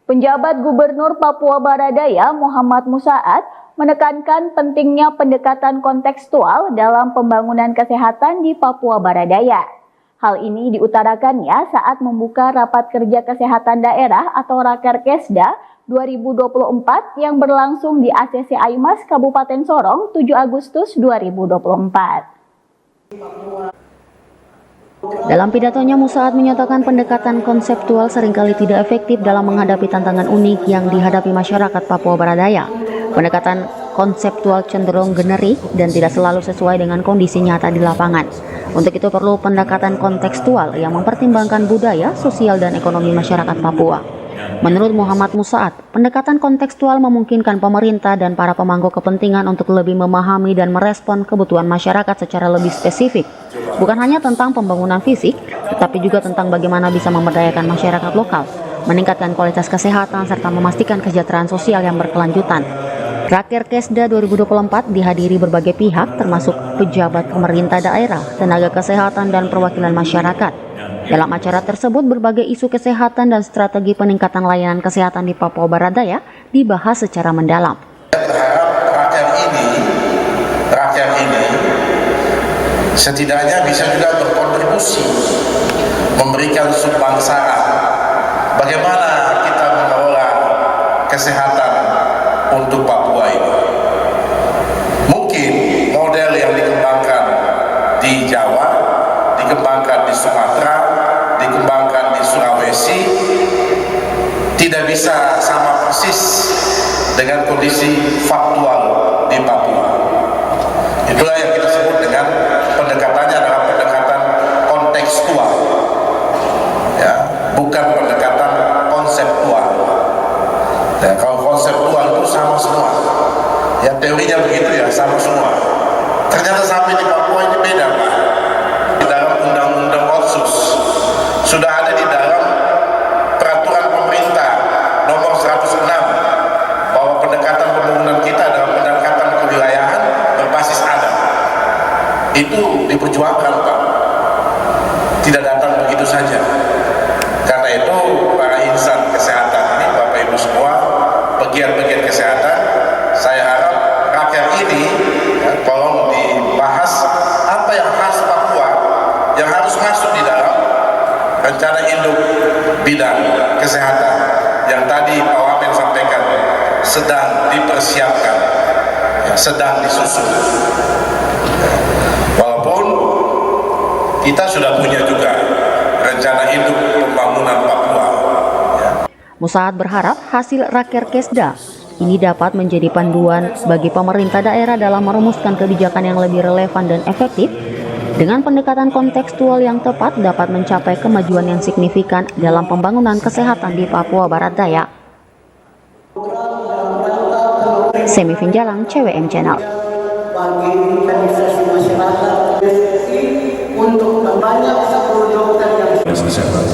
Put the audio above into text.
Penjabat Gubernur Papua Barat Daya Muhammad Musaat menekankan pentingnya pendekatan kontekstual dalam pembangunan kesehatan di Papua Barat Daya. Hal ini diutarakannya saat membuka Rapat Kerja Kesehatan Daerah atau Rakerkesda 2024 yang berlangsung di ACC Aymas Kabupaten Sorong 7 Agustus 2024. Dalam pidatonya, Musaat menyatakan pendekatan konseptual seringkali tidak efektif dalam menghadapi tantangan unik yang dihadapi masyarakat Papua Barat Daya. Pendekatan konseptual cenderung generik dan tidak selalu sesuai dengan kondisi nyata di lapangan. Untuk itu perlu pendekatan kontekstual yang mempertimbangkan budaya, sosial, dan ekonomi masyarakat Papua. Menurut Muhammad Musaat, pendekatan kontekstual memungkinkan pemerintah dan para pemangku kepentingan untuk lebih memahami dan merespon kebutuhan masyarakat secara lebih spesifik. Bukan hanya tentang pembangunan fisik, tetapi juga tentang bagaimana bisa memberdayakan masyarakat lokal, meningkatkan kualitas kesehatan, serta memastikan kesejahteraan sosial yang berkelanjutan. Rakerkesda 2024 dihadiri berbagai pihak, termasuk pejabat pemerintah daerah, tenaga kesehatan, dan perwakilan masyarakat. Dalam acara tersebut, berbagai isu kesehatan dan strategi peningkatan layanan kesehatan di Papua Barat Daya dibahas secara mendalam. Rakyat ini setidaknya bisa juga berkontribusi, memberikan sumbangsaan bagaimana kita mengelola kesehatan untuk Papua ini. Mungkin model yang dikembangkan di Jawa, dikembangkan di Sumatera, dikembangkan di Sulawesi tidak bisa sama persis dengan kondisi faktual di Papua. Itulah yang kita sebut dengan pendekatannya adalah pendekatan kontekstual, ya, bukan pendekatan konseptual. Dan kalau konseptual itu sama semua, ya teorinya begitu ya, sama semua. Ternyata sampai di Papua ini beda, Pak. Di dalam undang-undang Otsus sudah ada di dalam peraturan pemerintah nomor 106 bahwa pendekatan pembangunan kita adalah pendekatan kewilayahan berbasis adat. Itu diperjuangkan, Pak. Tidak datang begitu saja. Karena itu para insan kesehatan ini, Bapak Ibu semua, pegiat-pegiat kesehatan, saya harap rakyat ini ya, tolong dibahas apa yang khas Papua yang harus masuk di dalam rencana induk bidang kesehatan yang tadi Pak Wamen sampaikan sedang dipersiapkan, ya, sedang disusun. Walaupun kita sudah punya juga rencana induk pembangunan Papua. Ya. Musaat berharap hasil Rakerkesda ini dapat menjadi panduan bagi pemerintah daerah dalam merumuskan kebijakan yang lebih relevan dan efektif. Dengan pendekatan kontekstual yang tepat dapat mencapai kemajuan yang signifikan dalam pembangunan kesehatan di Papua Barat Daya. Semi Finjalang, CWM Channel. Untuk membanyak 10 dokter yang